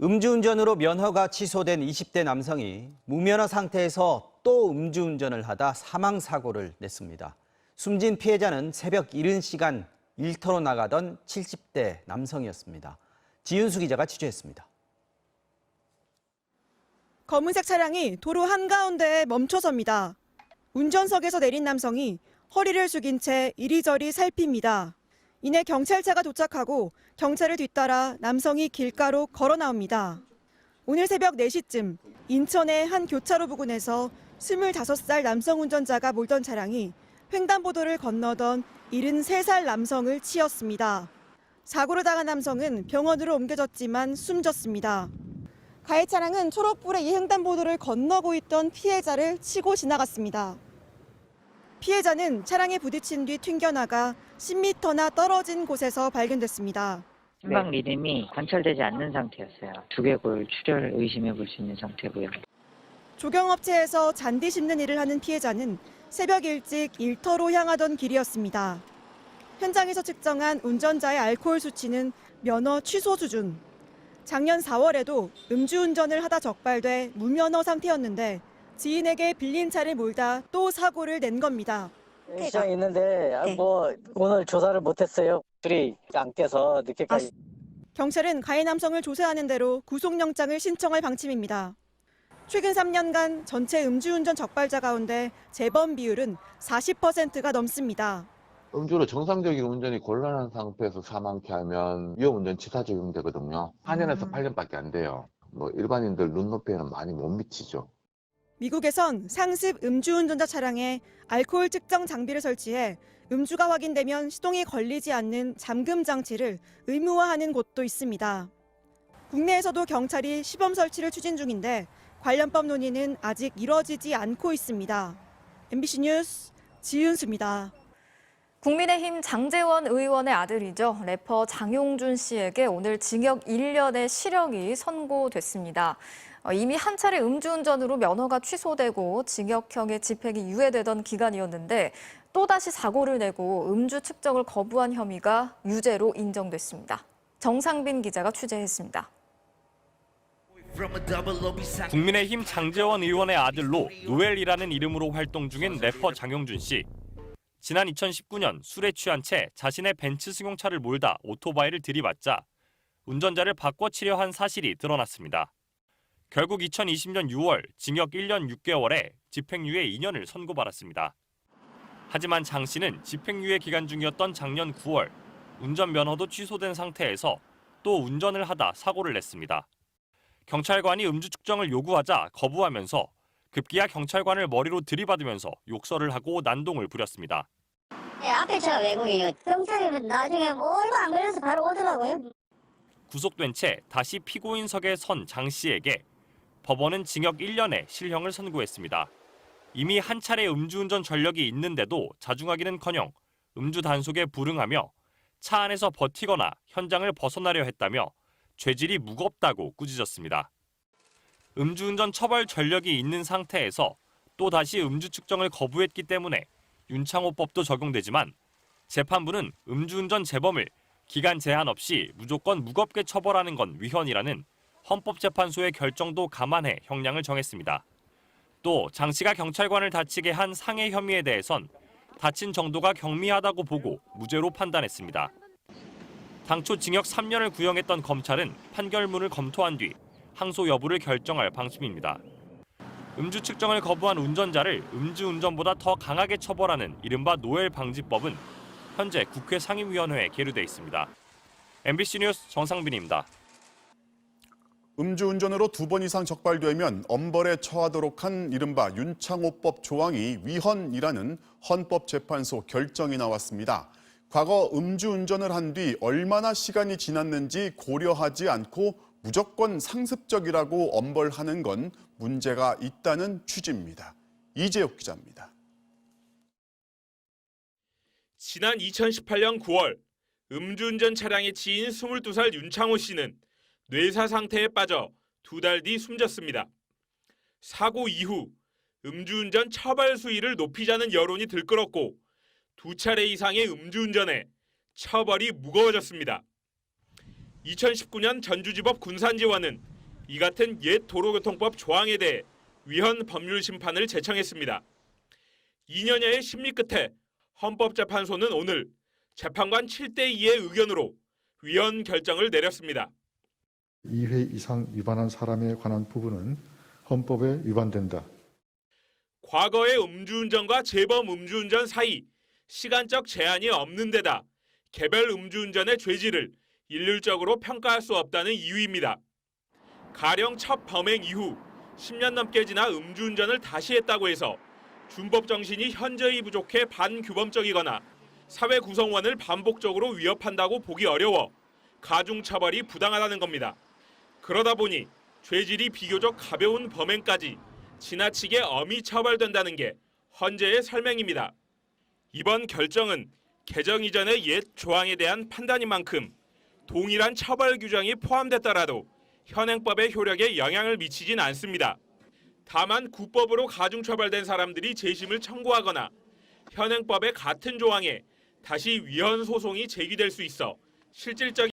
음주운전으로 면허가 취소된 20대 남성이 무면허 상태에서 또 음주운전을 하다 사망사고를 냈습니다. 숨진 피해자는 새벽 이른 시간 일터로 나가던 70대 남성이었습니다. 지윤수 기자가 취재했습니다. 검은색 차량이 도로 한가운데에 멈춰섭니다. 운전석에서 내린 남성이 허리를 숙인 채 이리저리 살핍니다. 이내 경찰차가 도착하고 경찰을 뒤따라 남성이 길가로 걸어 나옵니다. 오늘 새벽 4시쯤 인천의 한 교차로 부근에서 25살 남성 운전자가 몰던 차량이 횡단보도를 건너던 73살 남성을 치었습니다. 사고를 당한 남성은 병원으로 옮겨졌지만 숨졌습니다. 가해 차량은 초록불의 이 횡단보도를 건너고 있던 피해자를 치고 지나갔습니다. 피해자는 차량에 부딪힌 뒤 튕겨나가 10m나 떨어진 곳에서 발견됐습니다. 심박 리듬이 관찰되지 않는 상태였어요. 두개골 출혈 의심해 볼 수 있는 상태고요. 조경업체에서 잔디 심는 일을 하는 피해자는 새벽 일찍 일터로 향하던 길이었습니다. 현장에서 측정한 운전자의 알코올 수치는 면허 취소 수준. 작년 4월에도 음주운전을 하다 적발돼 무면허 상태였는데 지인에게 빌린 차를 몰다 또 사고를 낸 겁니다. 시장에 있는데 오늘 조사를 못했어요. 둘이 안 깨서 늦게까지. 경찰은 가해 남성을 조사하는 대로 구속영장을 신청할 방침입니다. 최근 3년간 전체 음주운전 적발자 가운데 재범 비율은 40%가 넘습니다. 음주로 정상적인 운전이 곤란한 상태에서 사망케 하면 위험운전 치사 적용되거든요. 4년에서 8년밖에 안 돼요. 일반인들 눈높이에는 많이 못 미치죠. 미국에선 상습 음주운전자 차량에 알코올 측정 장비를 설치해 음주가 확인되면 시동이 걸리지 않는 잠금 장치를 의무화하는 곳도 있습니다. 국내에서도 경찰이 시범 설치를 추진 중인데 관련법 논의는 아직 이뤄지지 않고 있습니다. MBC 뉴스 지윤수입니다. 국민의힘 장제원 의원의 아들이죠. 래퍼 장용준 씨에게 오늘 징역 1년의 실형이 선고됐습니다. 이미 한 차례 음주운전으로 면허가 취소되고 징역형의 집행이 유예되던 기간이었는데 또다시 사고를 내고 음주 측정을 거부한 혐의가 유죄로 인정됐습니다. 정상빈 기자가 취재했습니다. 국민의힘 장제원 의원의 아들로 노엘이라는 이름으로 활동 중인 래퍼 장용준 씨. 지난 2019년 술에 취한 채 자신의 벤츠 승용차를 몰다 오토바이를 들이받자 운전자를 바꿔치려 한 사실이 드러났습니다. 결국 2020년 6월 징역 1년 6개월에 집행유예 2년을 선고받았습니다. 하지만 장 씨는 집행유예 기간 중이었던 작년 9월 운전면허도 취소된 상태에서 또 운전을 하다 사고를 냈습니다. 경찰관이 음주 측정을 요구하자 거부하면서 급기야 경찰관을 머리로 들이받으면서 욕설을 하고 난동을 부렸습니다. 앞에 차가 외국이에요. 경찰이 나중에 얼마 안 걸려서 바로 오더라고요. 구속된 채 다시 피고인석에 선 장 씨에게 법원은 징역 1년의 실형을 선고했습니다. 이미 한 차례 음주운전 전력이 있는데도 자중하기는커녕 음주 단속에 불응하며 차 안에서 버티거나 현장을 벗어나려 했다며 죄질이 무겁다고 꾸짖었습니다. 음주운전 처벌 전력이 있는 상태에서 또다시 음주 측정을 거부했기 때문에 윤창호법도 적용되지만 재판부는 음주운전 재범을 기간 제한 없이 무조건 무겁게 처벌하는 건 위헌이라는 헌법재판소의 결정도 감안해 형량을 정했습니다. 또 장 씨가 경찰관을 다치게 한 상해 혐의에 대해선 다친 정도가 경미하다고 보고 무죄로 판단했습니다. 당초 징역 3년을 구형했던 검찰은 판결문을 검토한 뒤 항소 여부를 결정할 방침입니다. 음주 측정을 거부한 운전자를 음주운전보다 더 강하게 처벌하는 이른바 노엘 방지법은 현재 국회 상임위원회에 계류돼 있습니다. MBC 뉴스 정상빈입니다. 음주운전으로 2번 이상 적발되면 엄벌에 처하도록 한 이른바 윤창호법 조항이 위헌이라는 헌법재판소 결정이 나왔습니다. 과거 음주운전을 한 뒤 얼마나 시간이 지났는지 고려하지 않고 무조건 상습적이라고 엄벌하는 건 문제가 있다는 취지입니다. 이재욱 기자입니다. 지난 2018년 9월 음주운전 차량의 지인 22살 윤창호 씨는 뇌사 상태에 빠져 2달 뒤 숨졌습니다. 사고 이후 음주운전 처벌 수위를 높이자는 여론이 들끓었고 2차례 이상의 음주운전에 처벌이 무거워졌습니다. 2019년 전주지법 군산지원은 이 같은 옛 도로교통법 조항에 대해 위헌 법률 심판을 제청했습니다. 2년여의 심리 끝에 헌법재판소는 오늘 재판관 7대2의 의견으로 위헌 결정을 내렸습니다. 2회 이상 위반한 사람에 관한 부분은 헌법에 위반된다. 과거의 음주운전과 재범 음주운전 사이 시간적 제한이 없는 데다 개별 음주운전의 죄질을 일률적으로 평가할 수 없다는 이유입니다. 가령 첫 범행 이후 10년 넘게 지나 음주운전을 다시 했다고 해서 준법 정신이 현저히 부족해 반규범적이거나 사회 구성원을 반복적으로 위협한다고 보기 어려워 가중처벌이 부당하다는 겁니다. 그러다 보니 죄질이 비교적 가벼운 범행까지 지나치게 엄히 처벌된다는 게 헌재의 설명입니다. 이번 결정은 개정 이전의 옛 조항에 대한 판단인 만큼 동일한 처벌 규정이 포함됐더라도 현행법의 효력에 영향을 미치진 않습니다. 다만 구법으로 가중처벌된 사람들이 재심을 청구하거나 현행법의 같은 조항에 다시 위헌 소송이 제기될 수 있어 실질적인